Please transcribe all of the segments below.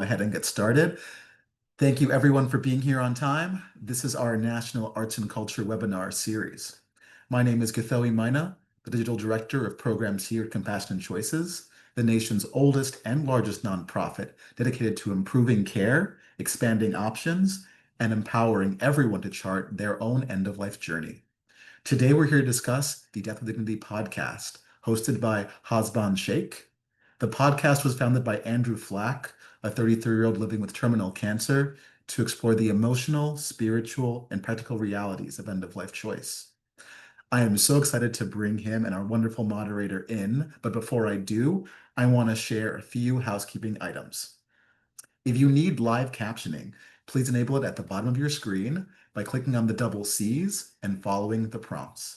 Ahead and get started. Thank you everyone for being here on time. This is our National Arts and Culture webinar series. My name is Gathoe Mina, the Digital Director of Programs here at Compassionate Choices, the nation's oldest and largest nonprofit dedicated to improving care, expanding options, and empowering everyone to chart their own end-of-life journey. Today we're here to discuss the Death with Dignity podcast, hosted by Hasban Shaikh. The podcast was founded by Andrew Flack, a 33-year-old living with terminal cancer, to explore the emotional, spiritual, and practical realities of end-of-life choice. I am so excited to bring him and our wonderful moderator in, but before I do, I want to share a few housekeeping items. If you need live captioning, please enable it at the bottom of your screen by clicking on the double C's and following the prompts.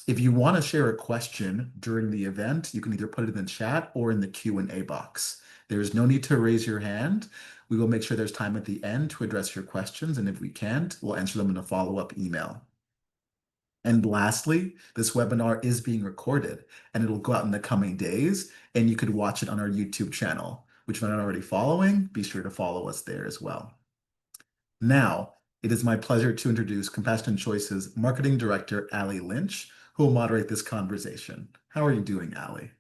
If you want to share a question during the event, you can either put it in the chat or in the Q&A box. There is no need to raise your hand. We will make sure there's time at the end to address your questions, and if we can't, we'll answer them in a follow-up email. And lastly, this webinar is being recorded, and it'll go out in the coming days, and you could watch it on our YouTube channel, which if you're not already following, be sure to follow us there as well. Now, it is my pleasure to introduce Compassionate Choices Marketing Director Alyson Lynch, who will moderate this conversation. How are you doing, Allie?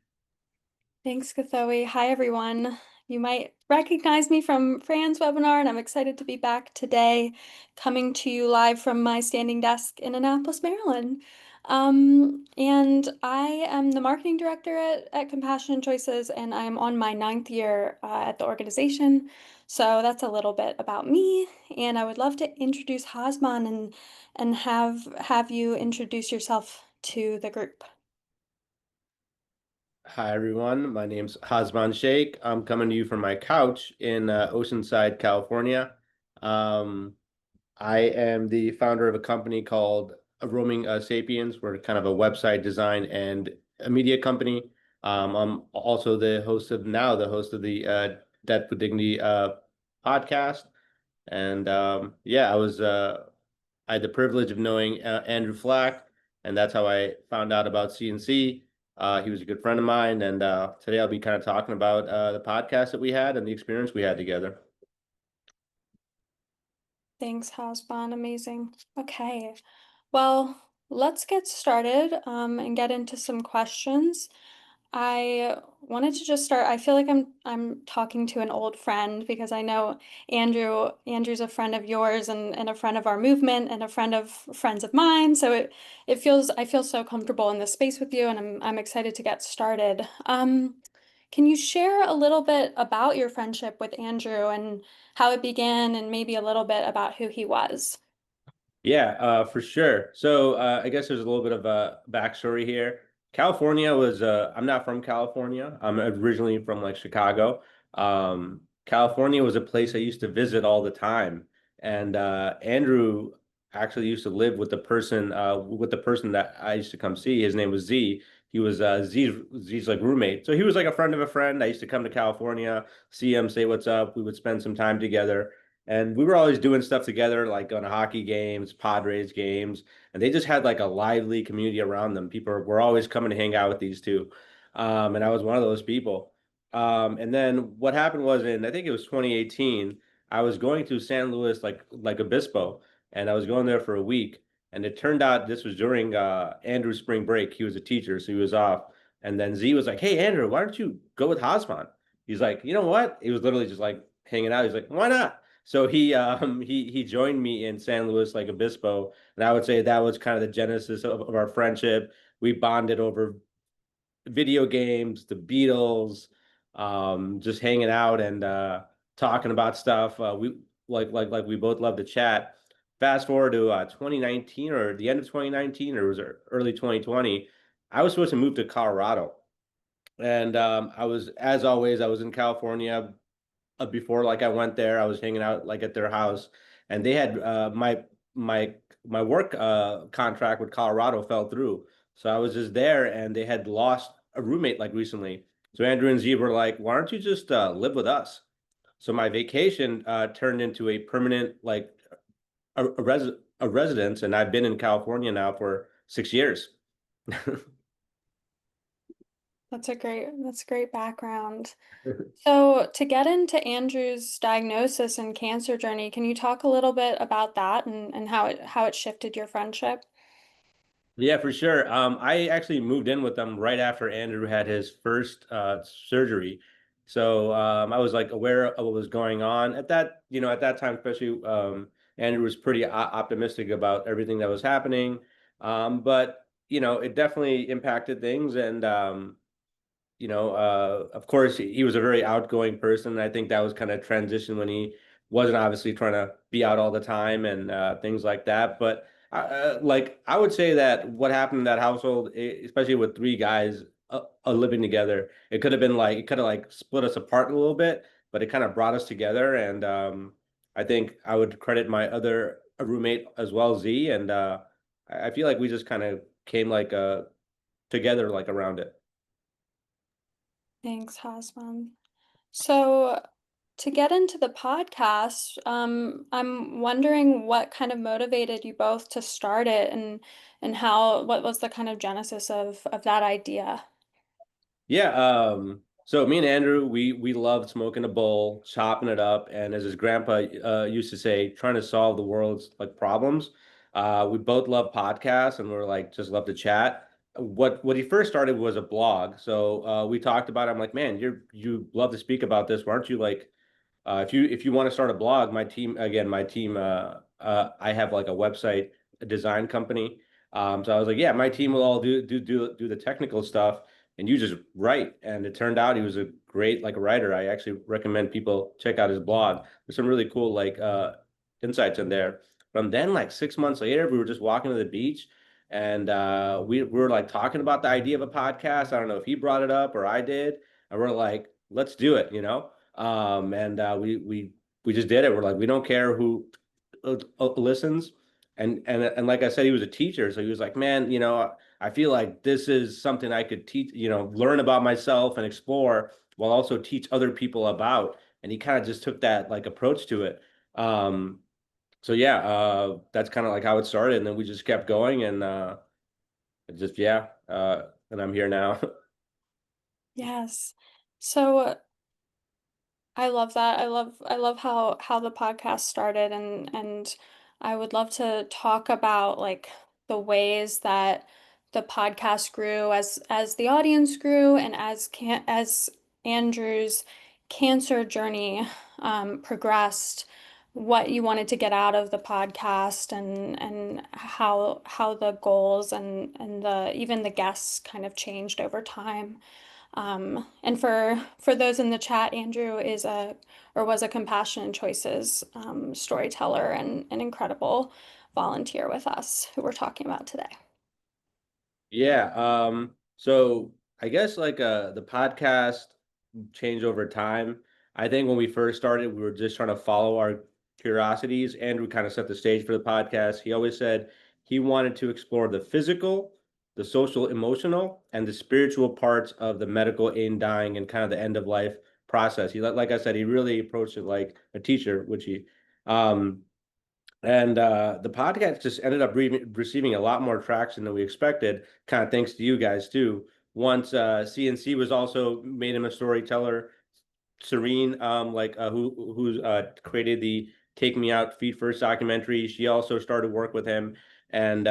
Thanks, Gathoe. Hi, everyone. You might recognize me from Fran's webinar, and I'm excited to be back today, coming to you live from my standing desk in Annapolis, Maryland. And I am the marketing director at Compassion Choices, and I'm on my 9th year at the organization. So that's a little bit about me, and I would love to introduce Hasban and have you introduce yourself to the group. Hi, everyone. My name's Hasban Shaikh. I'm coming to you from my couch in Oceanside, California. I am the founder of a company called Roaming Sapiens. We're kind of a website design and a media company. I'm also the host of the Death with Dignity podcast. And I had the privilege of knowing Andrew Flack, and that's how I found out about CNC. He was a good friend of mine, and today I'll be kind of talking about the podcast that we had and the experience we had together. Thanks, Hasban. Amazing. Okay. Well, let's get started and get into some questions. I wanted to just start. I feel like I'm talking to an old friend because I know Andrew's a friend of yours and a friend of our movement and a friend of friends of mine. So I feel so comfortable in this space with you, and I'm excited to get started. Can you share a little bit about your friendship with Andrew and how it began and maybe a little bit about who he was? Yeah, for sure. So I guess there's a little bit of a backstory here. California was I'm not from California. I'm originally from like Chicago. California was a place I used to visit all the time. And Andrew actually used to live with the person that I used to come see. His name was Z. He was Z's like roommate. So he was like a friend of a friend. I used to come to California, see him, say what's up. We would spend some time together. And we were always doing stuff together, like going to hockey games, Padres games, and they just had like a lively community around them. People were always coming to hang out with these two. And I was one of those people. And then what happened was I think it was 2018, I was going to San Luis, like Obispo, and I was going there for a week. And it turned out this was during Andrew's spring break. He was a teacher, so he was off. And then Z was like, "Hey, Andrew, why don't you go with Hasman?" He's like, "You know what?" He was literally just like hanging out. He's like, "Why not?" So he joined me in San Luis like Obispo, and I would say that was kind of the genesis of our friendship. We bonded over video games, the Beatles, just hanging out and talking about stuff. We like we both love to chat. Fast forward to 2019 or the end of 2019 or was it early 2020, I was supposed to move to Colorado. And I was, as always, I was in California before like I went there. I was hanging out like at their house, and they had my work contract with Colorado fell through, so I was just there, and they had lost a roommate like recently. So Andrew and Z were like, "Why don't you just live with us?" So my vacation turned into a permanent like a residence, and I've been in California now for 6 years. That's a great background. So to get into Andrew's diagnosis and cancer journey, can you talk a little bit about that and how it shifted your friendship? Yeah, for sure. I actually moved in with them right after Andrew had his first surgery. So I was like aware of what was going on at that, at that time, especially Andrew was pretty optimistic about everything that was happening. But it definitely impacted things. And of course, he was a very outgoing person. I think that was kind of transition when he wasn't obviously trying to be out all the time and things like that. But like I would say that what happened in that household, especially with three guys living together, it could have like split us apart a little bit, but it kind of brought us together. And I think I would credit my other roommate as well, Z, and I feel like we just kind of came like together like around it. Thanks, Hasban. So to get into the podcast, I'm wondering what kind of motivated you both to start it and what was the kind of genesis of that idea? Yeah, so me and Andrew, we loved smoking a bowl, chopping it up, and as his grandpa used to say, trying to solve the world's like problems. We both love podcasts, and we're like just love to chat. What he first started was a blog, so we talked about it. I'm like, man, you love to speak about this. Why aren't you like if you want to start a blog, I have like a website a design company. So I was like, yeah, my team will all do the technical stuff, and you just write. And it turned out he was a great like writer. I actually recommend people check out his blog. There's some really cool like insights in there. From then, like 6 months later, we were just walking to the beach, and we were like talking about the idea of a podcast. I don't know if he brought it up or I did, and we're like, let's do it. And we just did it. We're like, we don't care who listens. And like I said, he was a teacher, so he was like, man, I feel like this is something I could teach, learn about myself and explore while also teach other people about. And he kind of just took that like approach to it. So yeah, that's kind of like how it started, and then we just kept going, and and I'm here now. Yes. So I love that. I love how the podcast started and I would love to talk about like the ways that the podcast grew as the audience grew and as Andrew's cancer journey progressed, what you wanted to get out of the podcast and how the goals and the even the guests kind of changed over time. And for those in the chat, Andrew is a or was a Compassion Choices storyteller and an incredible volunteer with us who we're talking about today. Yeah. So I guess like the podcast changed over time. I think when we first started, we were just trying to follow our curiosities. Andrew kind of set the stage for the podcast. He always said he wanted to explore the physical, the social, emotional, and the spiritual parts of the medical in dying and kind of the end of life process. Like I said, he really approached it like a teacher, which he um and the podcast just ended up receiving a lot more traction than we expected, kind of thanks to you guys too. Once CNC was also made him a storyteller, Serene, who created the Take Me Out Feet First documentary, she also started work with him, and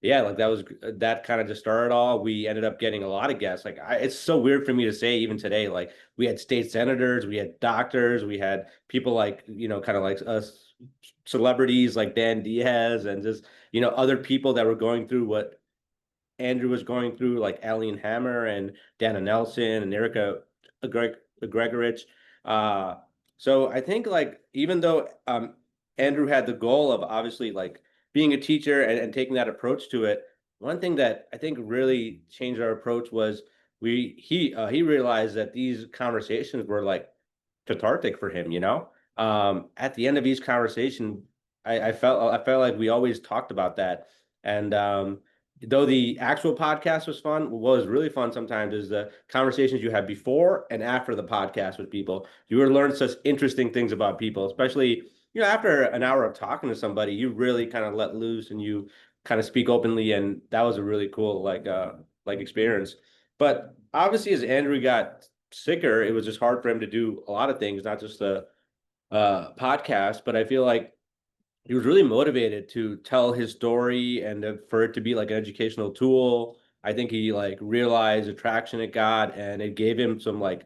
yeah, like that kind of just started all. We ended up getting a lot of guests. It's so weird for me to say even today. Like we had state senators, we had doctors, we had people like kind of like us celebrities like Dan Diaz, and just other people that were going through what Andrew was going through, like Alien Hammer and Dana Nelson and Erica Gregorich. Uh, so I think like even though Andrew had the goal of obviously like being a teacher and taking that approach to it, one thing that I think really changed our approach was he realized that these conversations were like cathartic for him. At the end of each conversation, I felt like we always talked about that. And though the actual podcast was fun, what was really fun sometimes is the conversations you had before and after the podcast with people. You would learn such interesting things about people, especially, after an hour of talking to somebody, you really kind of let loose and you kind of speak openly. And that was a really cool like experience. But obviously as Andrew got sicker, it was just hard for him to do a lot of things, not just the podcast. But I feel like he was really motivated to tell his story and for it to be like an educational tool. I think he like realized the traction it got, and it gave him some like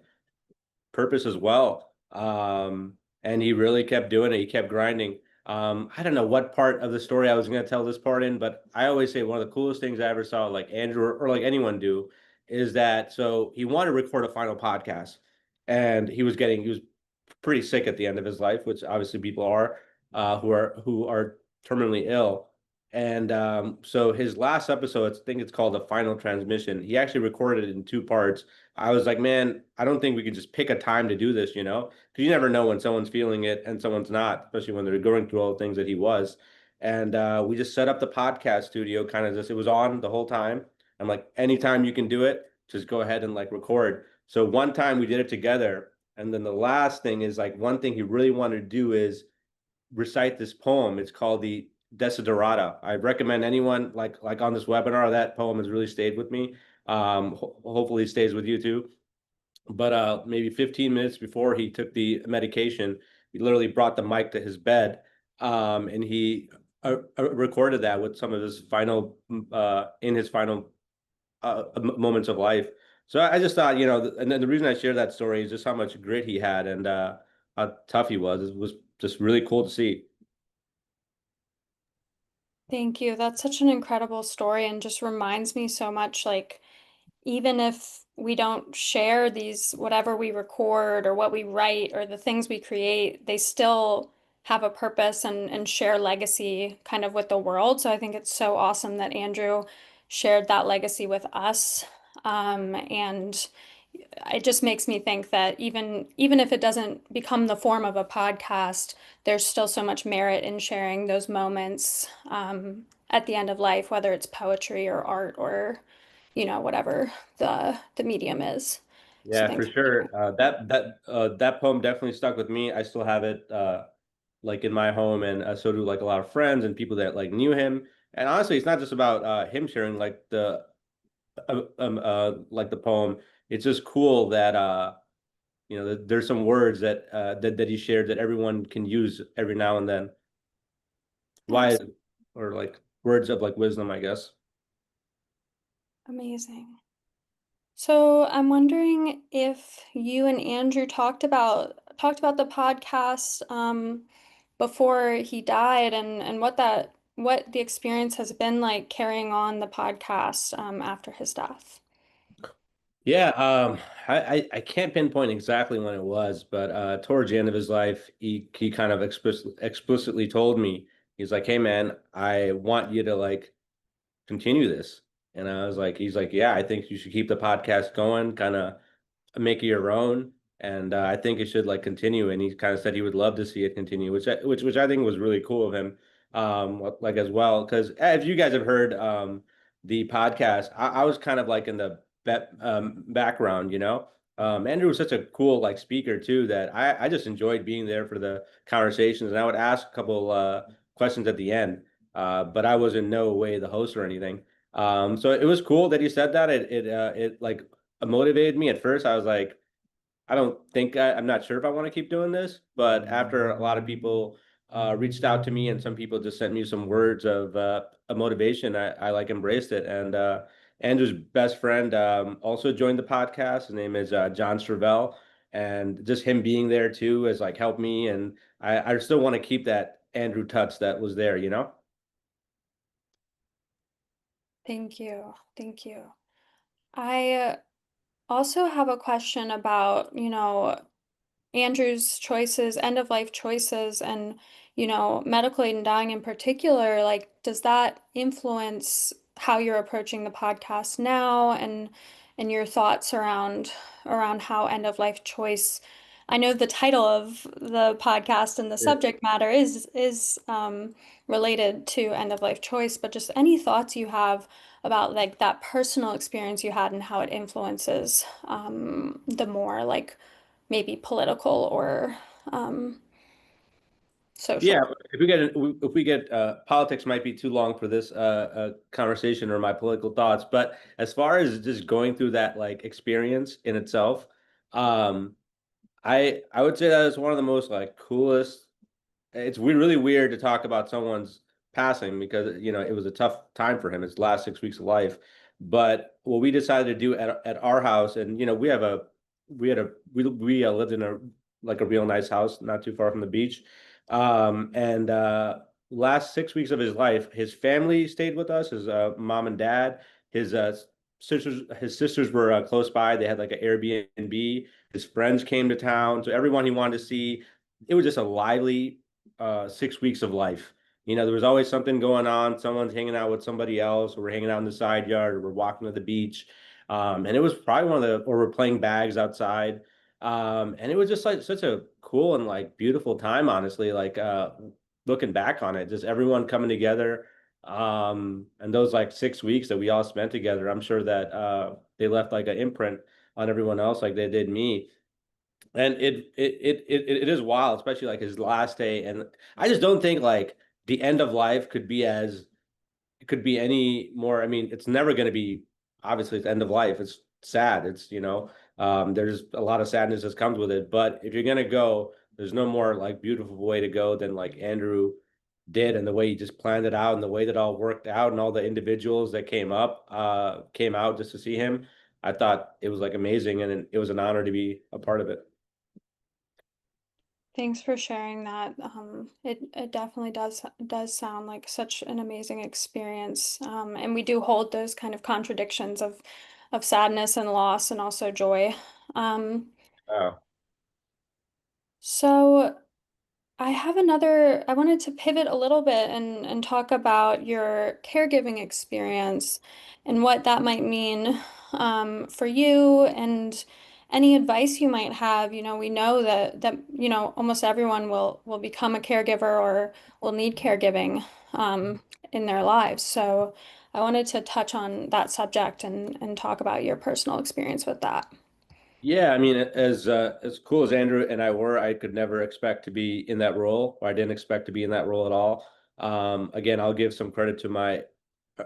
purpose as well. And he really kept doing it. He kept grinding. I don't know what part of the story I was going to tell this part in, but I always say one of the coolest things I ever saw, like Andrew or like anyone do, is that so he wanted to record a final podcast, and he was pretty sick at the end of his life, which obviously people are who are terminally ill. And so his last episode, I think it's called the final transmission. He actually recorded it in two parts. I was like, man, I don't think we can just pick a time to do this, you know, because you never know when someone's feeling it and someone's not, especially when they're going through all the things that he was. And we just set up the podcast studio, kind of just, it was on the whole time. I'm like, anytime you can do it, just go ahead and like record. So one time we did it together. And then the last thing is like one thing he really wanted to do is recite this poem. It's called the Desiderata. I recommend anyone like on this webinar. That poem has really stayed with me. Hopefully, it stays with you too. But maybe 15 minutes before he took the medication, he literally brought the mic to his bed, and he recorded that with some of his final in his final moments of life. So I just thought, you know, and then the reason I share that story is just how much grit he had and how tough he was. It was just really cool to see. Thank you. That's such an incredible story and just reminds me so much like even if we don't share these, whatever we record or what we write or the things we create, they still have a purpose and share legacy kind of with the world. So I think it's so awesome that Andrew shared that legacy with us. And it just makes me think that even if it doesn't become the form of a podcast, there's still so much merit in sharing those moments at the end of life, whether it's poetry or art or whatever the medium is. So Yeah, for thanks. sure. That poem definitely stuck with me. I still have it like in my home, and so do like a lot of friends and people that like knew him. And honestly, it's not just about him sharing like the poem. It's just cool that you know there's some words that he shared that everyone can use every now and then. Why, Absolutely or like words of like wisdom, I guess. amazing. So I'm wondering if you and Andrew talked about the podcast before he died and what the experience has been like carrying on the podcast after his death. Yeah, I can't pinpoint exactly when it was, but towards the end of his life, he kind of explicitly told me, he's like, "Hey man, I want you to like continue this." And I was like, he's like, "Yeah, I think you should keep the podcast going, kind of make it your own, and I think it should like continue." And he kind of said he would love to see it continue, which I think was really cool of him, like as well. Because if you guys have heard the podcast, I was kind of like in the background, you know. Andrew was such a cool like speaker too that I just enjoyed being there for the conversations, and I would ask a couple questions at the end, but I was in no way the host or anything. So it was cool that he said that. It like motivated me at first. I was like, I don't think I'm not sure if I want to keep doing this, but after a lot of people reached out to me and some people just sent me some words of motivation, I like embraced it. And Andrew's best friend also joined the podcast. His name is John Stravell, and just him being there too has like helped me. And I still want to keep that Andrew touch that was there, you know? Thank you. Thank you. I also have a question about, Andrew's choices, end of life choices, and medical aid and dying in particular, like, does that influence how you're approaching the podcast now and your thoughts around how end of life choice? I know the title of the podcast and the Yeah. subject matter is related to end of life choice, but just any thoughts you have about like that personal experience you had and how it influences the more like maybe political or um, Yeah, social. if we get politics might be too long for this conversation or my political thoughts, but as far as just going through that like experience in itself, um, I would say that is one of the most like coolest. It's really weird to talk about someone's passing because it was a tough time for him, his last 6 weeks of life. But what we decided to do at our house, and we lived in a like a real nice house not too far from the beach, and last 6 weeks of his life, his family stayed with us, his mom and dad, his sisters were close by. They had like an Airbnb. His friends came to town, so everyone he wanted to see. It was just a lively 6 weeks of life. There was always something going on. Someone's hanging out with somebody else, or we're hanging out in the side yard, or we're walking to the beach. And it was probably or we're playing bags outside. And it was just like such a cool and like beautiful time, honestly. Like looking back on it, just everyone coming together. And those like 6 weeks that we all spent together, I'm sure that they left like an imprint on everyone else, like they did me. And it is wild, especially like his last day. And I just don't think like the end of life could be as it could be any more. I mean, it's never going to be obviously it's end of life. It's sad. There's a lot of sadness that comes with it. But if you're gonna go, there's no more like beautiful way to go than like Andrew did, and the way he just planned it out and the way that all worked out and all the individuals that came out just to see him. I thought it was like amazing, and it was an honor to be a part of it. Thanks for sharing that. It definitely does sound like such an amazing experience. And we do hold those kind of contradictions of sadness and loss and also joy. Um, Oh, so I wanted to pivot a little bit and talk about your caregiving experience and what that might mean for you and any advice you might have. We know that almost everyone will become a caregiver or will need caregiving in their lives. So I wanted to touch on that subject and talk about your personal experience with that. yeah, I mean, as cool as Andrew and I were, I could never expect to be in that role, or I didn't expect to be in that role at all. Again, I'll give some credit to my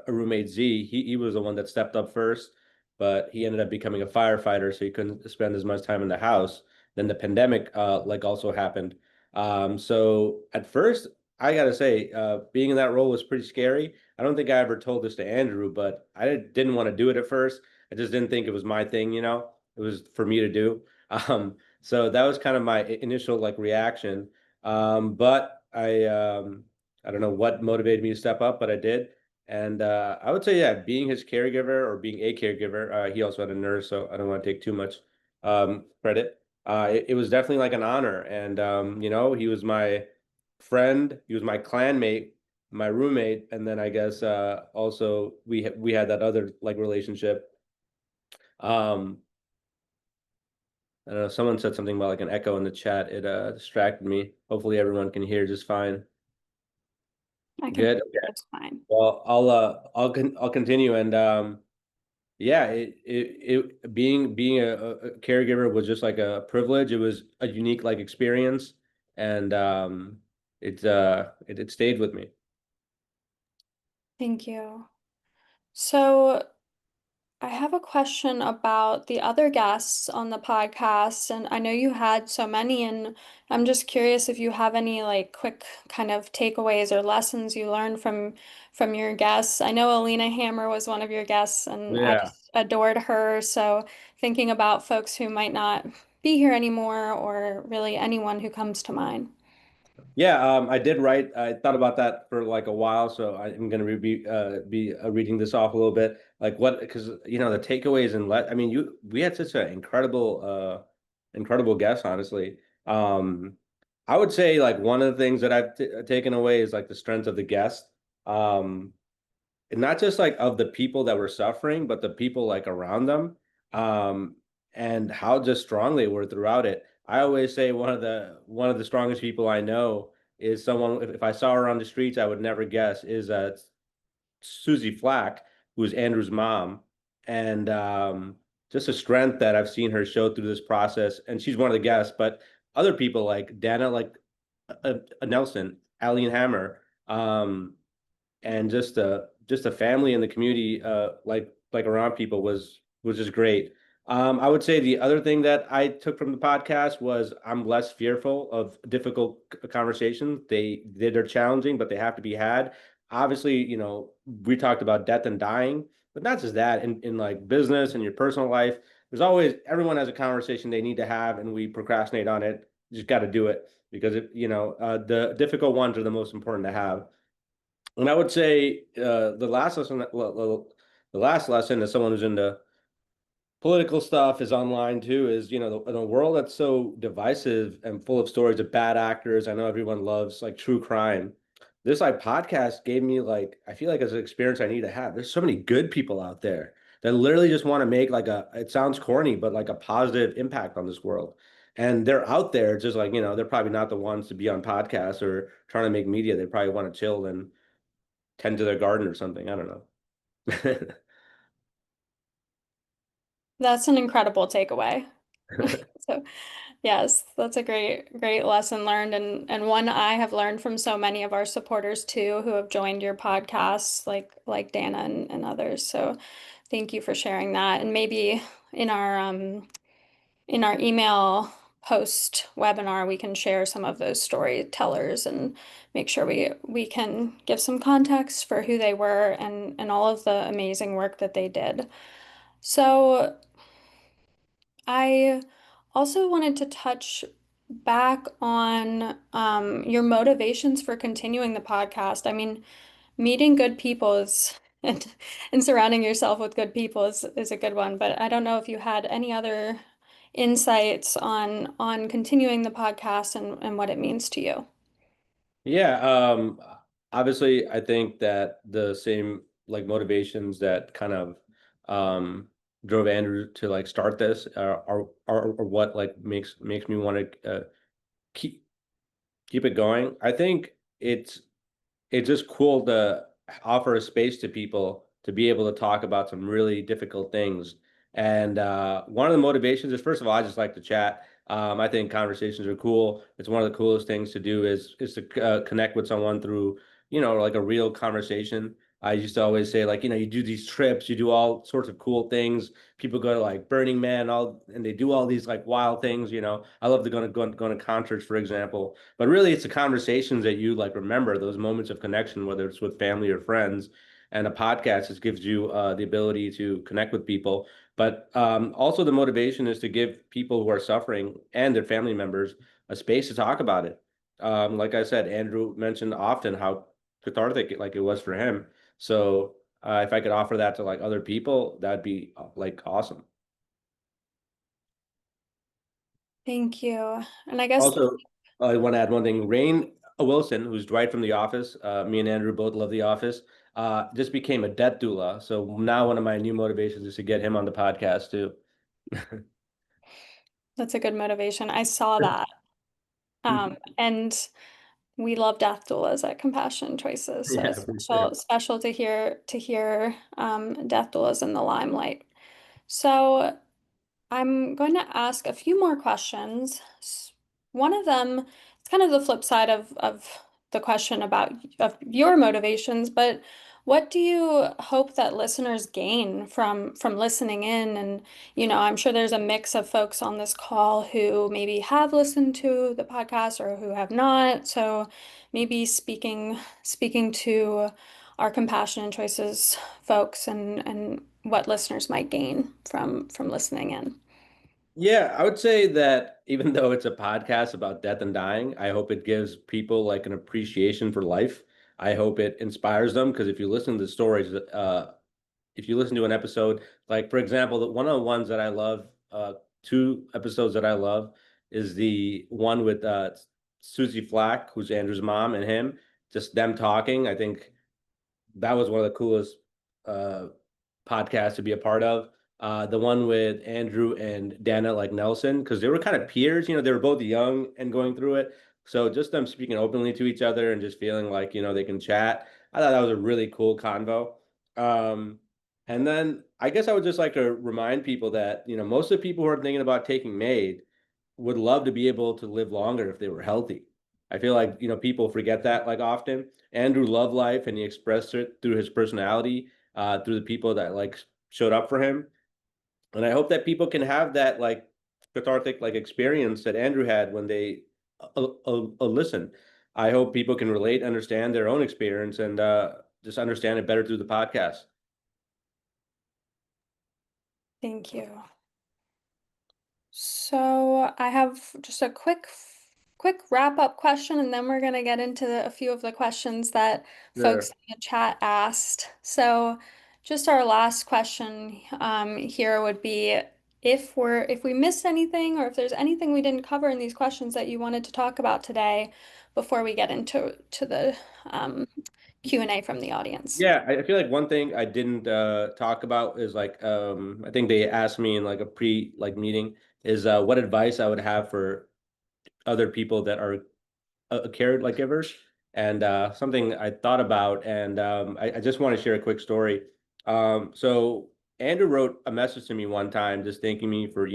roommate Z. He was the one that stepped up first, but he ended up becoming a firefighter, so he couldn't spend as much time in the house. Then the pandemic, like also happened. So at first, I gotta say, being in that role was pretty scary. I don't think I ever told this to Andrew, but I didn't want to do it at first. I just didn't think it was my thing. It was for me to do. So that was kind of my initial like reaction. But I don't know what motivated me to step up, but I did. And I would say, yeah, being his caregiver or being a caregiver, he also had a nurse, so I don't want to take too much credit. It was definitely like an honor. And, he was my friend, he was my clanmate, my roommate. And then I guess also we had that other like relationship. Um, I don't know, someone said something about like an echo in the chat. It distracted me. Hopefully everyone can hear just fine. I can Good. hear you Okay. just fine. Well, I'll continue and yeah, being a caregiver was just like a privilege. It was a unique like experience, and it stayed with me. Thank you. So I have a question about the other guests on the podcast, and I know you had so many, and I'm just curious if you have any like quick kind of takeaways or lessons you learned from your guests. I know Alina Hammer was one of your guests, and I Yeah. just adored her. So thinking about folks who might not be here anymore, or really anyone who comes to mind. Yeah, I did write. I thought about that for like a while, so I'm going to be reading this off a little bit. Like what, because the takeaways and let. I mean, we had such an incredible guest, honestly. Um, I would say like one of the things that I've t taken away is like the strength of the guest. Um, and not just like of the people that were suffering, but the people like around them, um, and how just strong they were throughout it. I always say one of the strongest people I know is someone. If I saw her on the streets, I would never guess is Susie Flack, who's Andrew's mom, and just a strength that I've seen her show through this process. And she's one of the guests, but other people like Dana, like Nelson, Allie and Hammer, and just a family in the community, like around people was just great. I would say the other thing that I took from the podcast was I'm less fearful of difficult conversations. They're challenging, but they have to be had. Obviously, we talked about death and dying, but not just that. In like business and your personal life, there's always everyone has a conversation they need to have, and we procrastinate on it. You just got to do it because the difficult ones are the most important to have. And I would say the last lesson as someone who's into political stuff is online too. Is in a world that's so divisive and full of stories of bad actors. I know everyone loves like true crime. This like podcast gave me like I feel like it's an experience I need to have. There's so many good people out there that literally just want to make like it sounds corny, but like a positive impact on this world. And they're out there. It's just like, they're probably not the ones to be on podcasts or trying to make media. They probably want to chill and tend to their garden or something. I don't know. That's an incredible takeaway. So, yes, that's a great lesson learned and one I have learned from so many of our supporters too who have joined your podcasts like Dana and others. So, thank you for sharing that. And maybe in our in our email post webinar, we can share some of those storytellers and make sure we can give some context for who they were and all of the amazing work that they did. So I also wanted to touch back on your motivations for continuing the podcast. I mean, meeting good people is and surrounding yourself with good people is a good one, but I don't know if you had any other insights on continuing the podcast and what it means to you. Yeah, obviously I think that the same like motivations that kind of um drove Andrew to like start this are what like makes me want to keep keep it going. I think it's just cool to offer a space to people to be able to talk about some really difficult things. And one of the motivations is, first of all, I just like to chat. I think conversations are cool. It's one of the coolest things to do is to connect with someone through, like a real conversation. I used to always say, like, you do these trips, you do all sorts of cool things. People go to like Burning Man, and they do all these like wild things. I love to go to concerts, for example. But really, it's the conversations that you like remember, those moments of connection, whether it's with family or friends. And a podcast just gives you the ability to connect with people. But also, the motivation is to give people who are suffering and their family members a space to talk about it. Like I said, Andrew mentioned often how cathartic like it was for him. So if I could offer that to like other people, that'd be like awesome. Thank you. And I guess Also, I want to add one thing. Rainn Wilson, who's Dwight from The Office, me and Andrew both love The Office, just became a death doula. So now one of my new motivations is to get him on the podcast too. that's a good motivation. I saw that. And we love death doulas at Compassion Choices, so Yeah, for sure. special to hear death doulas in the limelight. So I'm going to ask a few more questions. One of them, it's kind of the flip side of the question about of your motivations, but what do you hope that listeners gain from listening in? And, I'm sure there's a mix of folks on this call who maybe have listened to the podcast or who have not. So maybe speaking to our Compassion and Choices folks and what listeners might gain from listening in. Yeah, I would say that even though it's a podcast about death and dying, I hope it gives people like an appreciation for life. I hope it inspires them because if you listen to the stories, if you listen to an episode, like for example, one of the ones that I love, two episodes that I love is the one with Susie Flack, who's Andrew's mom, and him, just them talking. I think that was one of the coolest uh, podcasts to be a part of. The one with Andrew and Dana like Nelson, because they were kind of peers, they were both young and going through it. So just them speaking openly to each other and just feeling like, they can chat. I thought that was a really cool convo. Um, and then I guess I would just like to remind people that, most of the people who are thinking about taking MAID would love to be able to live longer if they were healthy. I feel like, people forget that like often. Andrew loved life and he expressed it through his personality, through the people that like showed up for him. And I hope that people can have that like cathartic like experience that Andrew had when they listen. I hope people can relate, understand their own experience, and just understand it better through the podcast. Thank you. So I have just a quick wrap up question, and then we're gonna get into a few of the questions that folks Sure. in the chat asked. So just our last question here would be if we missed anything or if there's anything we didn't cover in these questions that you wanted to talk about today before we get into the Q&A from the audience. Yeah, I feel like one thing I didn't talk about is like I think they asked me in like a pre like meeting is what advice I would have for other people that are care like givers, and something I thought about, and I just want to share a quick story. So Andrew wrote a message to me one time, just thanking me for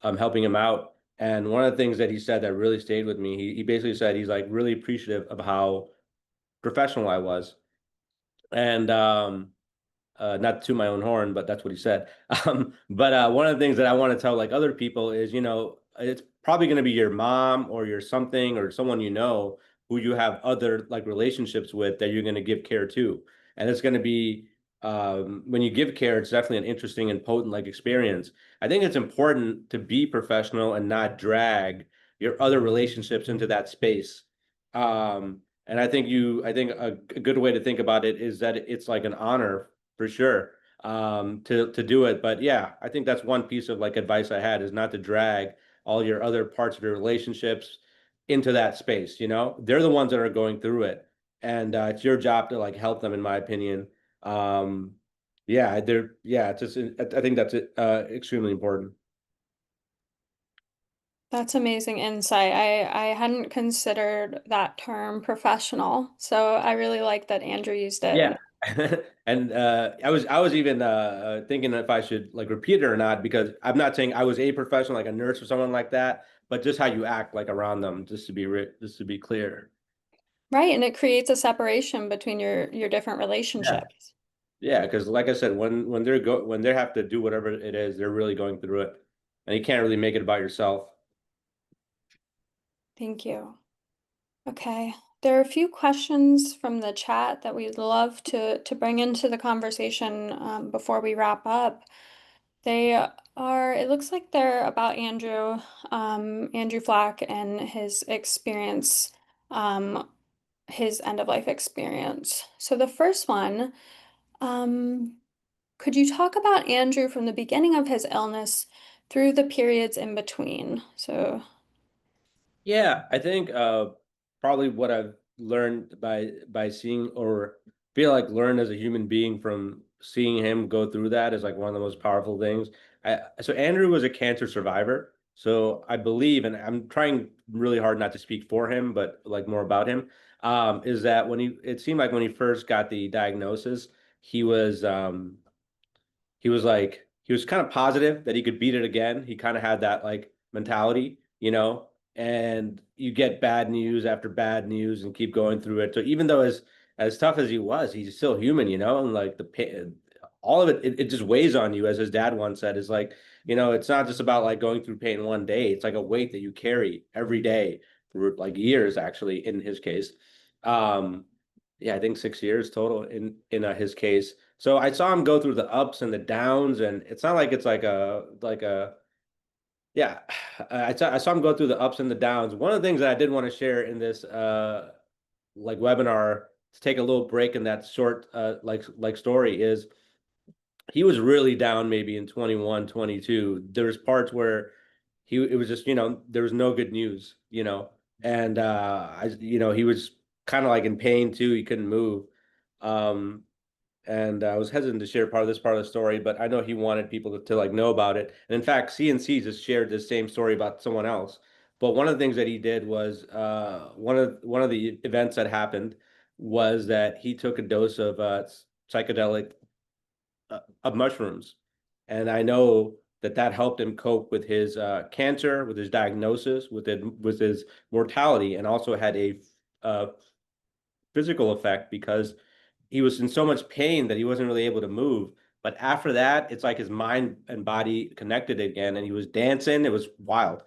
helping him out. And one of the things that he said that really stayed with me, he basically said he's like really appreciative of how professional I was, and not to my own horn, but that's what he said. But one of the things that I want to tell like other people is, it's probably going to be your mom or your something or someone who you have other like relationships with that you're going to give care to, and it's going to be when you give care, it's definitely an interesting and potent like experience. I think it's important to be professional and not drag your other relationships into that space. And I think a good way to think about it is that it's like an honor for sure to do it. But yeah, I think that's one piece of like advice I had is not to drag all your other parts of your relationships into that space. They're the ones that are going through it, and it's your job to like help them, in my opinion. um yeah, it's just I think that's extremely important. That's amazing insight. I hadn't considered that term professional, so I really like that Andrew used it. Yeah. And I was even thinking if I should like repeat it or not, because I'm not saying I was a professional like a nurse or someone like that, but just how you act like around them, just to be clear. Right, and it creates a separation between your different Yeah. relationships. Yeah, because like I said, when they have to do whatever it is, they're really going through it, and you can't really make it about yourself. Thank you. Okay. There are a few questions from the chat that we'd love to bring into the conversation before we wrap up. It looks like they're about Andrew Flack and his experience, um, his end of life experience. So the first one, um, could you talk about Andrew from the beginning of his illness through the periods in between? So, Yeah, I think probably what I've learned by seeing or feel like learned as a human being from seeing him go through that is like one of the most powerful things. So Andrew was a cancer survivor. So I believe, and I'm trying really hard not to speak for him, but like more about him, is that it seemed like when he first got the diagnosis, he was he was kind of positive that he could beat it again. He kind of had that like mentality, and you get bad news after bad news and keep going through it. So even though as tough as he was, he's still human, and like the pain, all of it just weighs on you, as his dad once said, is like, it's not just about like going through pain one day. It's like a weight that you carry every day for like years, actually, in his case. Um, yeah, I think 6 years total in his case. So I saw him go through the ups and the downs, and it's not like it's like a yeah. I saw him go through the ups and the downs. One of the things that I did want to share in this like webinar to take a little break in that short like story is he was really down maybe in 21, 22. There was parts where it was just, there was no good news, and he was kind of like in pain too. He couldn't move. Um, and I was hesitant to share part of the story, but I know he wanted people to like know about it. And in fact, CNC just shared the same story about someone else. But one of the things that he did was one of the events that happened was that he took a dose of psychedelic of mushrooms. And I know that helped him cope with his cancer, with his diagnosis, with his mortality, and also had a physical effect because he was in so much pain that he wasn't really able to move. But after that, it's like his mind and body connected again, and he was dancing. It was wild.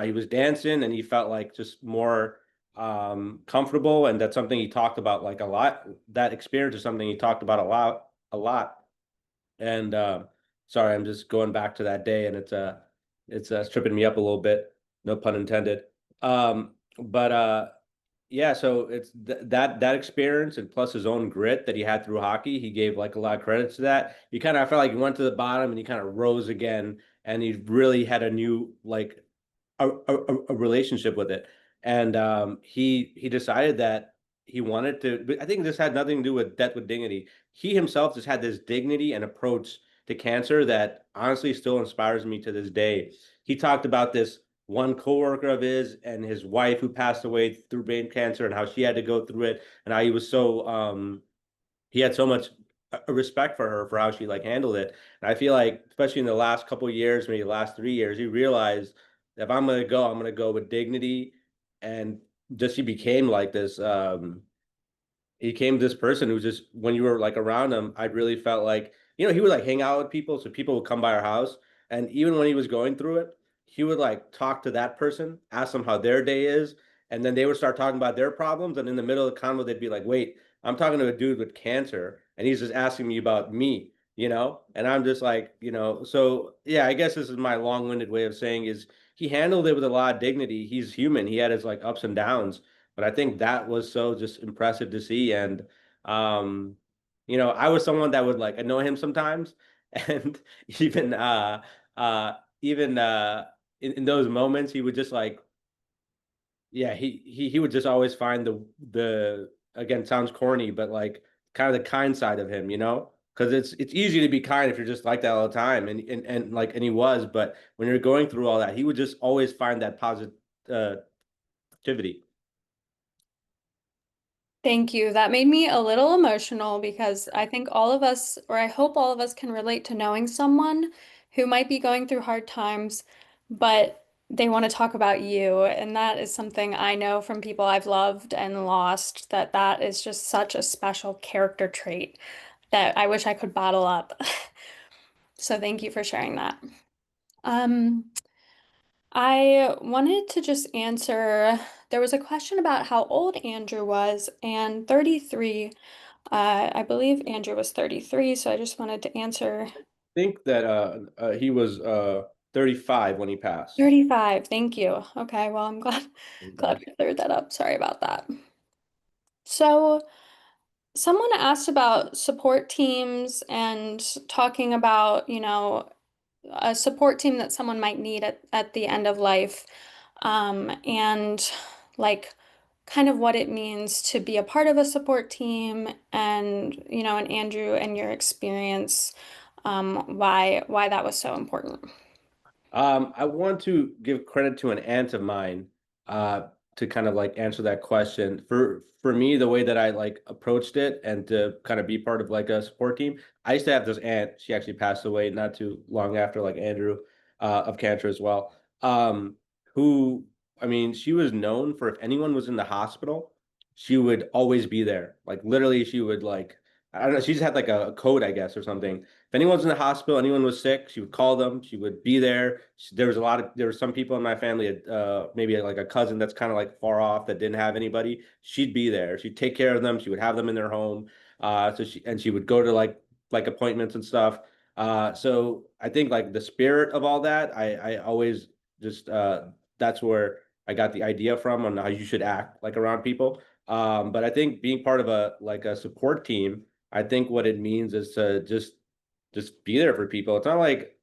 He was dancing, and he felt like just more comfortable, and that's something he talked about like a lot. That experience is something he talked about a lot. And sorry, I'm just going back to that day, and it's tripping me up a little bit. No pun intended. But yeah, so it's that experience and plus his own grit that he had through hockey. He gave like a lot of credit to that. He kind of I felt like he went to the bottom and he kind of rose again, and he really had a new like a relationship with it. And he decided that he wanted to. But I think this had nothing to do with death with dignity. He himself just had this dignity and approach to cancer that honestly still inspires me to this day. He talked about this one coworker of his and his wife who passed away through brain cancer and how she had to go through it and how he was so he had so much respect for her for how she like handled it. And I feel like, especially in the last couple of years, maybe the last 3 years, he realized that if I'm gonna go with dignity, and just he became like this. He became this person who just when you were like around him, I really felt like he would like hang out with people, so people would come by our house, and even when he was going through it, he would like talk to that person, ask them how their day is, and then they would start talking about their problems, and in the middle of the convo, they'd be like, "Wait, I'm talking to a dude with cancer, and he's just asking me about me." And I'm just like, so yeah, I guess this is my long-winded way of saying is he handled it with a lot of dignity. He's human. He had his like ups and downs, but I think that was so just impressive to see. And um, I was someone that would like annoy him sometimes, and even even in those moments, he would just like, yeah, he would just always find the again sounds corny, but like kind of the kind side of him, because it's easy to be kind if you're just like that all the time, and like and he was, but when you're going through all that, he would just always find that positivity. Thank you. That made me a little emotional because I think all of us, or I hope all of us can relate to knowing someone who might be going through hard times, but they want to talk about you. And that is something I know from people I've loved and lost, that that is just such a special character trait that I wish I could bottle up. So thank you for sharing that. Um, I wanted to just answer, there was a question about how old Andrew was, and 33. I believe Andrew was 33, so I just wanted to answer Think that he was 35 when he passed. 35. Thank you. Okay, well, I'm glad Okay. glad we cleared that up. Sorry about that. So, someone asked about support teams and talking about, a support team that someone might need at the end of life, and like kind of what it means to be a part of a support team and, and Andrew and your experience, why that was so important. I want to give credit to an aunt of mine to kind of like answer that question. For me, the way that I like approached it and to kind of be part of like a support team, I used to have this aunt. She actually passed away not too long after like Andrew of cancer as well. Who I mean, she was known for if anyone was in the hospital, she would always be there. Like literally, she would like I don't know. She just had like a code, I guess, or something. If anyone was in the hospital, anyone was sick, she would call them. She would be there. There were some people in my family, maybe like a cousin that's kind of like far off that didn't have anybody. She'd be there. She'd take care of them. She would have them in their home. She would go to like appointments and stuff. So I think like the spirit of all that, I always just that's where I got the idea from on how you should act like around people. But I think being part of a support team, I think what it means is to just be there for people. It's not like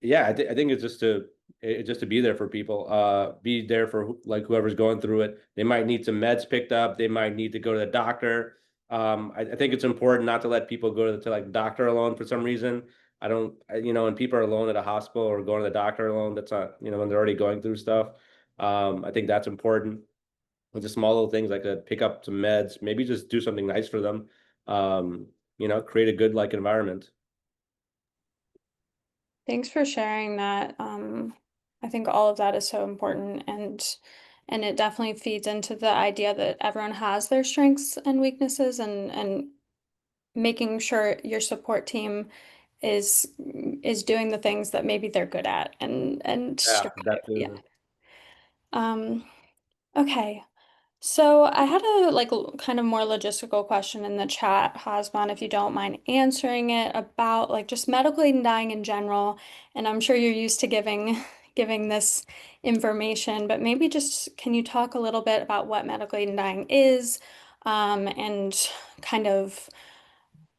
yeah, I think it's just to be there for people. Be there for like whoever's going through it. They might need some meds picked up. They might need to go to the doctor. I think it's important not to let people go to like the doctor alone for some reason. I don't, when people are alone at a hospital or going to the doctor alone, that's not, when they're already going through stuff. I think that's important. With the small little things like pick up some meds, maybe just do something nice for them. Um, Create a good like environment. Thanks for sharing that. I think all of that is so important, and it definitely feeds into the idea that everyone has their strengths and weaknesses, and making sure your support team is doing the things that maybe they're good at and Yeah, strive. Yeah. definitely. Um, okay. So I had a kind of more logistical question in the chat, Hasban, if you don't mind answering it about like just medical aid and dying in general. And I'm sure you're used to giving this information, but maybe just can you talk a little bit about what medical aid and dying is, and kind of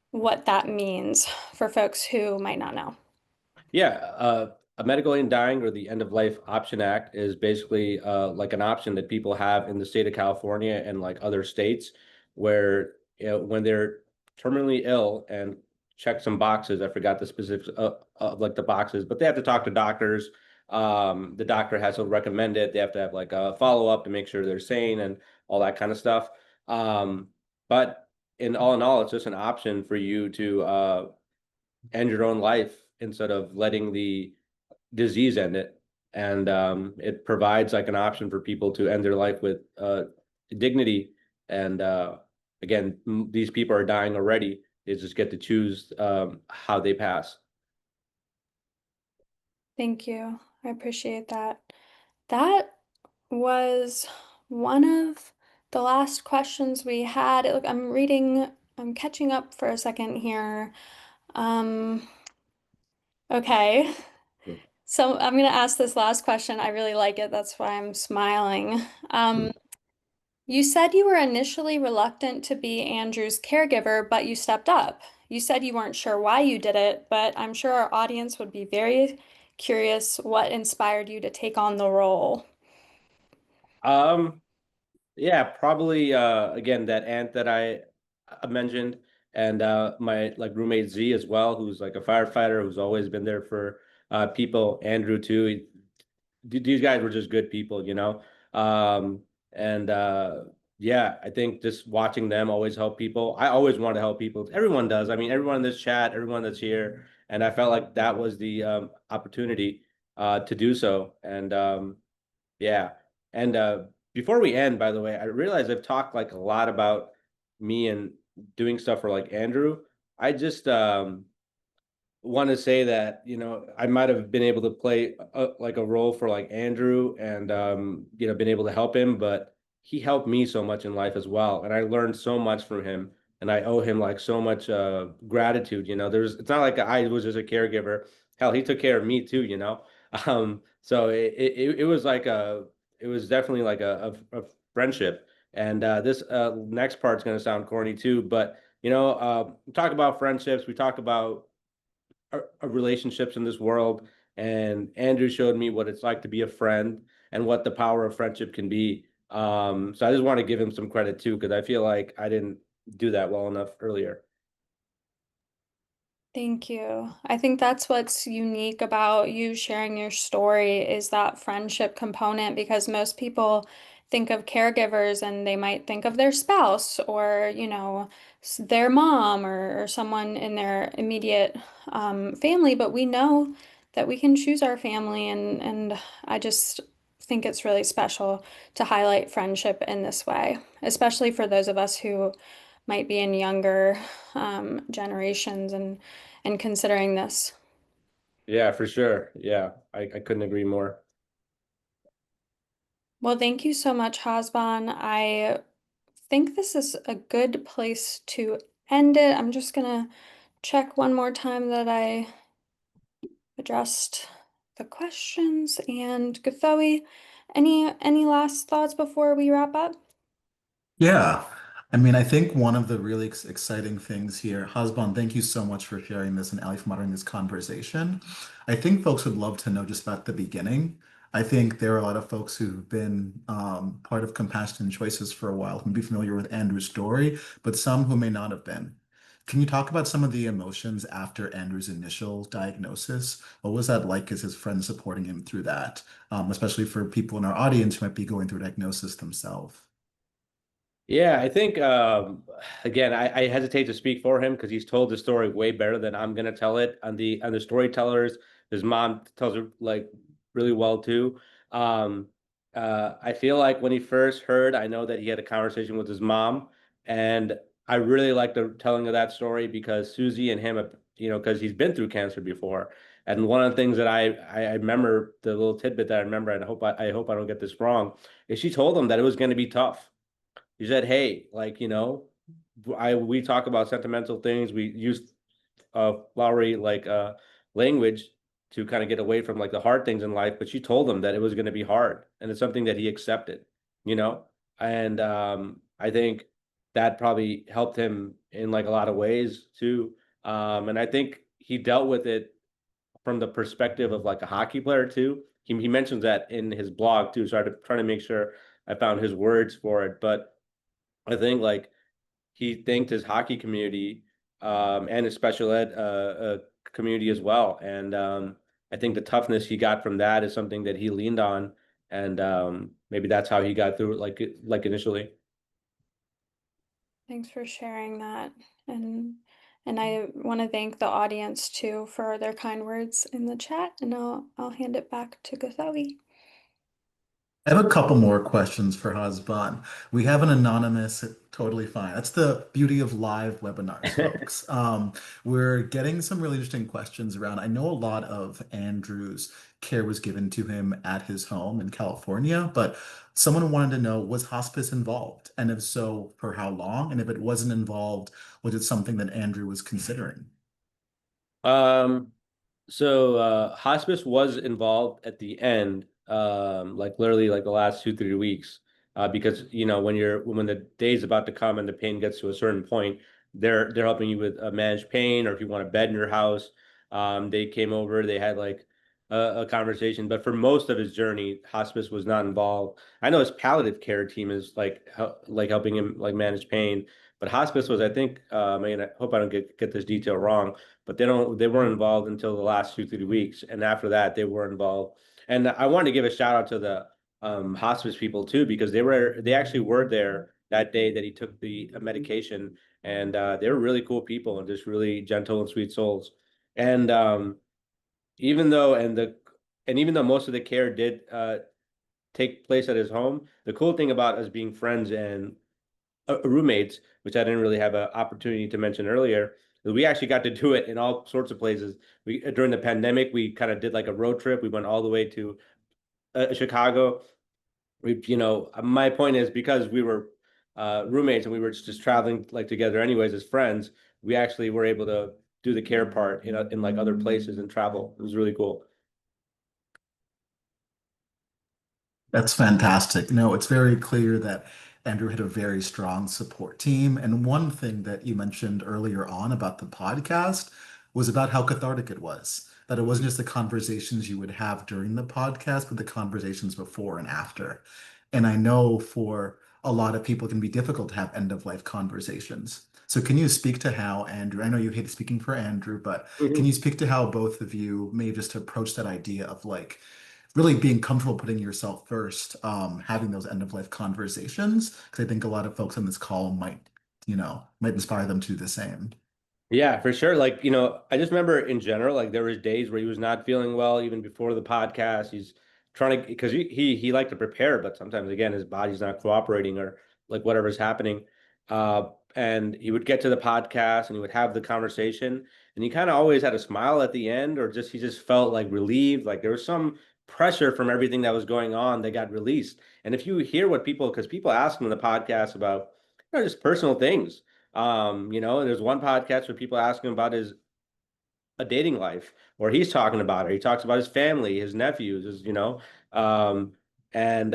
what that means for folks who might not know. Yeah, a medical aid in dying or the End of Life Option Act is basically like an option that people have in the state of California and like other states where when they're terminally ill and check some boxes. I forgot the specifics of like the boxes, but they have to talk to doctors. The doctor has to recommend it. They have to have like a follow up to make sure they're sane and all that kind of stuff. But in all, it's just an option for you to end your own life instead of letting the disease end it. And it provides like an option for people to end their life with dignity. And again, these people are dying already. They just get to choose how they pass. Thank you. I appreciate that. That was one of the last questions we had. Look, I'm catching up for a second here. Um, okay. So I'm gonna ask this last question. I really like it. That's why I'm smiling. You said you were initially reluctant to be Andrew's caregiver, but you stepped up. You said you weren't sure why you did it, but I'm sure our audience would be very curious what inspired you to take on the role. Um, Yeah, probably again that aunt that I mentioned and my like roommate Z as well, who's like a firefighter who's always been there for people. Andrew too. These guys were just good people, you know. Um, and yeah, I think just watching them always help people. I always want to help people. Everyone does. I mean, everyone in this chat, everyone that's here, and I felt like that was the opportunity to do so. And yeah. And before we end, by the way, I realize I've talked like a lot about me and doing stuff for like Andrew. I just want to say that, you know, I might have been able to play like a role for like Andrew and you know, been able to help him, but he helped me so much in life as well. And I learned so much from him. And I owe him like so much gratitude, you know. It's not like I was just a caregiver. Hell, he took care of me too, you know. So it was like it was definitely like a friendship. And this next part's going to sound corny too, but you know, we talk about friendships, we talk about relationships in this world. And Andrew showed me what it's like to be a friend and what the power of friendship can be. So I just want to give him some credit too, because I feel like I didn't do that well enough earlier. Thank you. I think that's what's unique about you sharing your story is that friendship component because most people think of caregivers and they might think of their spouse or, their mom or someone in their immediate family, but we know that we can choose our family and I just think it's really special to highlight friendship in this way, especially for those of us who might be in younger generations and considering this. Yeah, for sure. Yeah, I couldn't agree more. Well, thank you so much, Hasban. I think this is a good place to end it. I'm just gonna check one more time that I addressed the questions. And Gathoe, any last thoughts before we wrap up? Yeah. I mean, I think one of the really exciting things here, Hasban, thank you so much for sharing this and Ali for moderating this conversation. I think folks would love to know just about the beginning. I think there are a lot of folks who've been part of Compassion and Choices for a while who may be familiar with Andrew's story, but some who may not have been. Can you talk about some of the emotions after Andrew's initial diagnosis? What was that like as his friends supporting him through that, especially for people in our audience who might be going through a diagnosis themselves? Yeah, I think again, I hesitate to speak for him because he's told the story way better than I'm gonna tell it. On the storytellers His mom tells her like really well too. Um, I feel like when he first heard, I know that he had a conversation with his mom, and I really like the telling of that story because Susie and him, because he's been through cancer before. And one of the things that I remember, the little tidbit that I remember, and I hope I don't get this wrong, is she told him that it was going to be tough. She said, "Hey, like I we talk about sentimental things. We use flowery language to kind of get away from like the hard things in life." But she told him that it was going to be hard, and it's something that he accepted, you know. And I think that probably helped him in like a lot of ways too. And I think he dealt with it from the perspective of like a hockey player too. He mentions that in his blog too. So I had to try to make sure I found his words for it. But I think like he thanked his hockey community and his special ed community as well. And I think the toughness he got from that is something that he leaned on, and maybe that's how he got through it, like initially. Thanks for sharing that. And and I want to thank the audience too for their kind words in the chat, and I'll hand it back to Gothawi. I have a couple more questions for Hasban. We have an anonymous, totally fine. That's the beauty of live webinars, folks. We're getting some really interesting questions around. I know a lot of Andrew's care was given to him at his home in California, but someone wanted to know, was hospice involved? And if so, for how long? And if it wasn't involved, was it something that Andrew was considering? Um, So hospice was involved at the end, like literally like the last 2, 3 weeks, because when the day's about to come and the pain gets to a certain point, they're helping you with managed pain, or if you want a bed in your house, they came over, they had like a conversation. But for most of his journey, hospice was not involved. I know his palliative care team is like helping him like manage pain, but hospice was, I think, I hope I don't get this detail wrong, but they weren't involved until the last 2, 3 weeks, and after that they were involved. And I wanted to give a shout out to the hospice people too, because they actually were there that day that he took the medication, and they were really cool people and just really gentle and sweet souls. And even though and the and even though most of the care did take place at his home, the cool thing about us being friends and roommates, which I didn't really have an opportunity to mention earlier, we actually got to do it in all sorts of places. We During the pandemic, we kind of did like a road trip. We went all the way to Chicago. My point is, because we were roommates and we were just traveling like together anyways as friends, we actually were able to do the care part in like other places and travel. It was really cool. That's fantastic. No, it's very clear that Andrew had a very strong support team. And one thing that you mentioned earlier on about the podcast was about how cathartic it was. That it wasn't just the conversations you would have during the podcast, but the conversations before and after. And I know for a lot of people, it can be difficult to have end of life conversations. So, can you speak to how Andrew, I know you hate speaking for Andrew, but can you speak to how both of you may have just approached that idea of like, really being comfortable putting yourself first, having those end of life conversations, because I think a lot of folks on this call might inspire them to do the same. Yeah, for sure. Like, I just remember in general, like there was days where he was not feeling well even before the podcast. He's trying to, because he liked to prepare, but sometimes again his body's not cooperating, or like whatever's happening. And he would get to the podcast and he would have the conversation, and he kind of always had a smile at the end, or just he just felt like relieved, like there was some pressure from everything that was going on that got released. And if you hear what because people ask him in the podcast about just personal things. There's one podcast where people ask him about his a dating life, or he's talking about it. He talks about his family, his nephews, um, and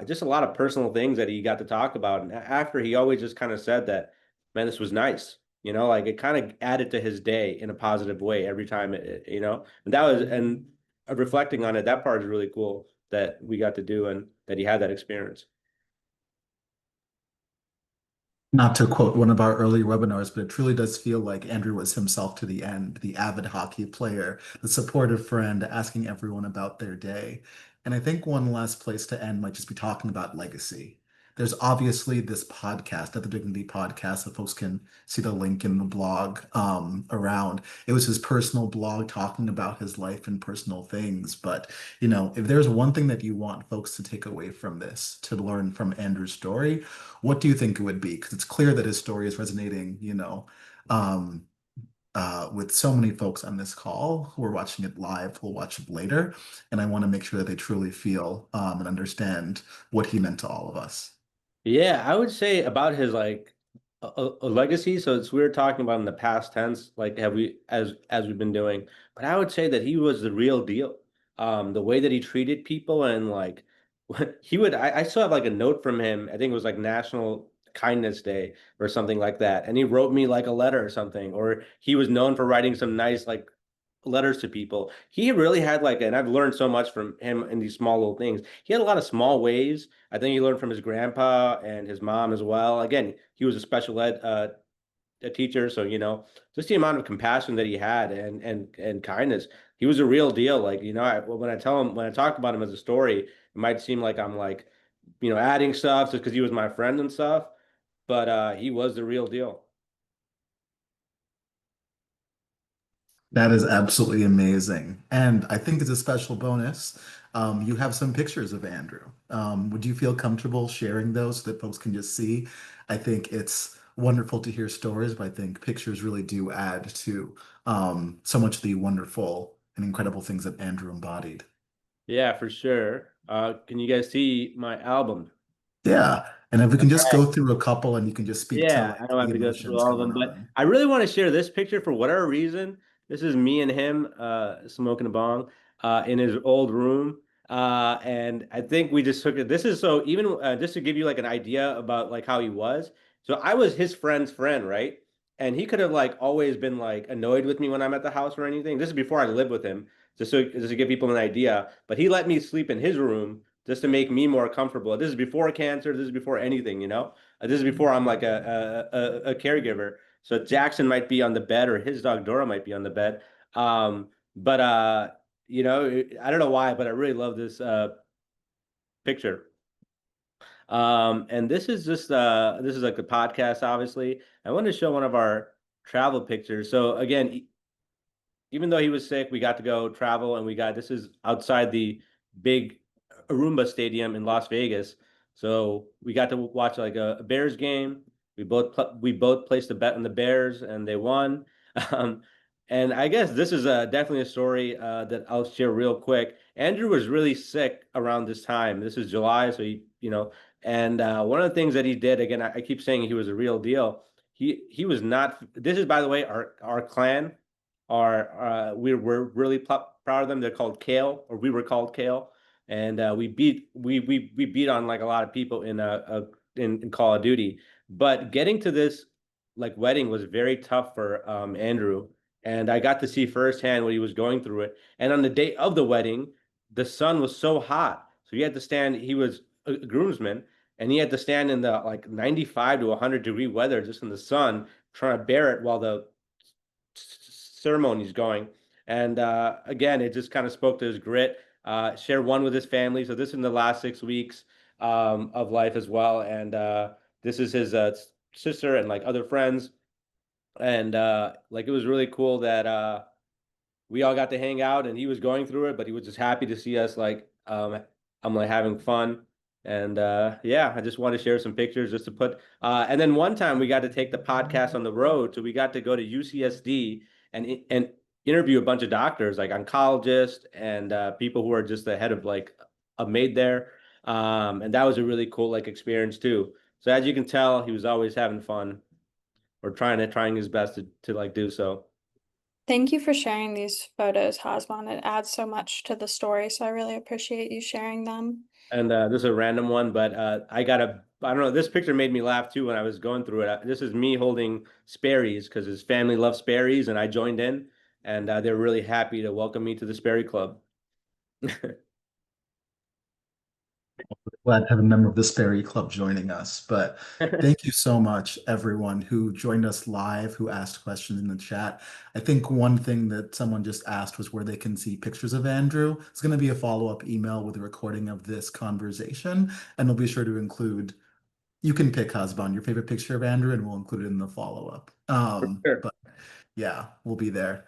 just a lot of personal things that he got to talk about. And after, he always just kind of said that, man, this was nice. Like it kind of added to his day in a positive way every time. And reflecting on it, that part is really cool that we got to do and that he had that experience. Not to quote one of our earlier webinars, but it truly does feel like Andrew was himself to the end, the avid hockey player, the supportive friend, asking everyone about their day. And I think one last place to end might just be talking about legacy. There's obviously this podcast at the Dignity Podcast that folks can see the link in the blog around. It was his personal blog talking about his life and personal things. But, if there's one thing that you want folks to take away from this, to learn from Andrew's story, what do you think it would be? Because it's clear that his story is resonating, um, with so many folks on this call who are watching it live, who will watch it later. And I want to make sure that they truly feel and understand what he meant to all of us. Yeah, I would say about his like a legacy. So it's weird talking about in the past tense, like have we as we've been doing. But I would say that he was the real deal. The way that he treated people and like he would. I still have like a note from him. I think it was like National Kindness Day or something like that, and he wrote me like a letter or something. Or he was known for writing some nice like letters to people. He really had like, and I've learned so much from him in these small little things. He had a lot of small ways. I think he learned from his grandpa and his mom as well. Again, he was a special ed a teacher, so just the amount of compassion that he had and kindness. He was a real deal. Like when I talk about him as a story, it might seem like I'm like adding stuff just because he was my friend and stuff, but he was the real deal. That is absolutely amazing. And I think as a special bonus, you have some pictures of Andrew. Would you feel comfortable sharing those so that folks can just see? I think it's wonderful to hear stories, but I think pictures really do add to so much of the wonderful and incredible things that Andrew embodied. Yeah, for sure. Can you guys see my album? Yeah. And if we can just go through a couple and you can just speak to Yeah, I like don't the have to go through emotions all of going them, but on. I really want to share this picture for whatever reason. This is me and him smoking a bong in his old room. And I think we just took it. This is so even just to give you like an idea about like how he was. So I was his friend's friend, right? And he could have like always been like annoyed with me when I'm at the house or anything. This is before I lived with him, just to give people an idea. But he let me sleep in his room just to make me more comfortable. This is before cancer. This is before anything, you know? This is before I'm like a caregiver. So Jackson might be on the bed or his dog Dora might be on the bed. But I don't know why, but I really love this picture. And this is like the podcast, obviously. I wanted to show one of our travel pictures. So again, even though he was sick, we got to go travel and this is outside the big Arumba Stadium in Las Vegas. So we got to watch like a Bears game. We both placed a bet on the Bears and they won. Um, and I guess this is definitely a story that I'll share real quick. Andrew was really sick around this time. This is July, so and one of the things that he did, again, I keep saying he was a real deal. He was not. This is, by the way, our clan are we're really proud of them. They're called Kale, or we were called Kale, and we beat on like a lot of people in Call of Duty. But getting to this like wedding was very tough for Andrew, and I got to see firsthand what he was going through it. And on the day of the wedding, the sun was so hot, so he had to stand. He was a groomsman, and he had to stand in the like 95 to 100-degree weather just in the sun, trying to bear it while the ceremonies going. And again, it just kind of spoke to his grit. Share one with his family. So this is in the last 6 weeks of life as well. And this is his sister and like other friends. And like it was really cool that we all got to hang out and he was going through it, but he was just happy to see us like I'm like having fun. And yeah, I just want to share some pictures just to put and then one time we got to take the podcast on the road. So we got to go to UCSD and interview a bunch of doctors, like oncologists and people who are just the head of like a maid there. And that was a really cool like experience too. So as you can tell, he was always having fun or trying his best to like do so. Thank you for sharing these photos, Hasban. It adds so much to the story, so I really appreciate you sharing them. And this is a random one, but I don't know, this picture made me laugh too when I was going through it. This is me holding Sperry's because his family loves Sperry's and I joined in and they're really happy to welcome me to the Sperry Club. Glad to have a member of the Sperry Club joining us. But thank you so much, everyone who joined us live, who asked questions in the chat. I think one thing that someone just asked was where they can see pictures of Andrew. It's going to be a follow-up email with a recording of this conversation, and we'll be sure to include You can pick Hasban, your favorite picture of Andrew, and we'll include it in the follow-up. Sure. But yeah, we'll be there.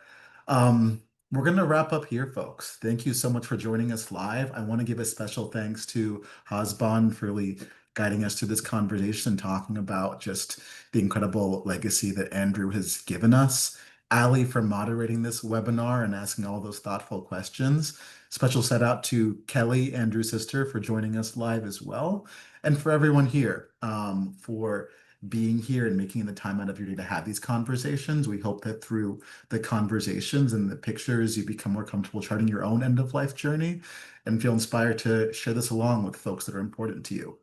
Um, we're going to wrap up here, folks. Thank you so much for joining us live. I want to give a special thanks to Hasban for really guiding us through this conversation, talking about just the incredible legacy that Andrew has given us. Ali for moderating this webinar and asking all those thoughtful questions. Special shout out to Kelly, Andrew's sister, for joining us live as well. And for everyone here, for being here and making the time out of your day to have these conversations. We hope that through the conversations and the pictures, you become more comfortable charting your own end of life journey and feel inspired to share this along with folks that are important to you.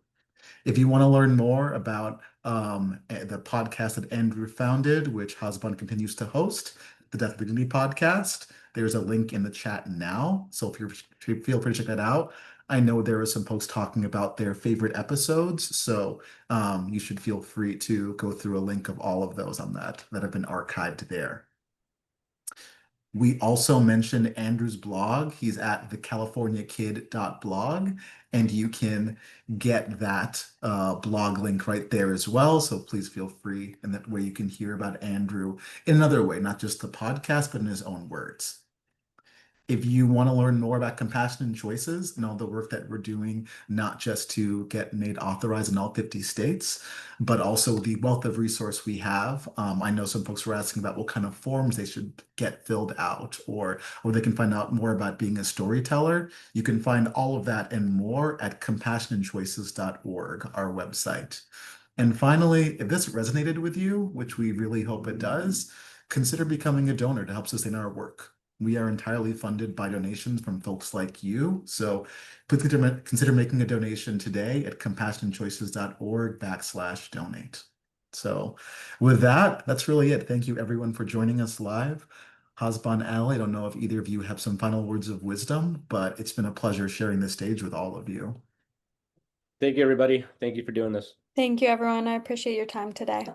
If you want to learn more about the podcast that Andrew founded, which Hasban continues to host, the Death Dignity podcast, there's a link in the chat now. So if you feel free to check that out. I know there are some folks talking about their favorite episodes, so you should feel free to go through a link of all of those on that have been archived there. We also mentioned Andrew's blog. He's at thecaliforniakid.blog, and you can get that blog link right there as well. So please feel free, and that way you can hear about Andrew in another way, not just the podcast, but in his own words. If you want to learn more about compassionate choices and all the work that we're doing, not just to get MAID authorized in all 50 states, but also the wealth of resource we have. I know some folks were asking about what kind of forms they should get filled out, or they can find out more about being a storyteller. You can find all of that and more at compassionatechoices.org, our website. And finally, if this resonated with you, which we really hope it does, consider becoming a donor to help sustain our work. We are entirely funded by donations from folks like you. So please consider making a donation today at compassionatechoices.org/donate. So with that, that's really it. Thank you everyone for joining us live. Hasban, Ali, I don't know if either of you have some final words of wisdom, but it's been a pleasure sharing the stage with all of you. Thank you, everybody. Thank you for doing this. Thank you, everyone. I appreciate your time today.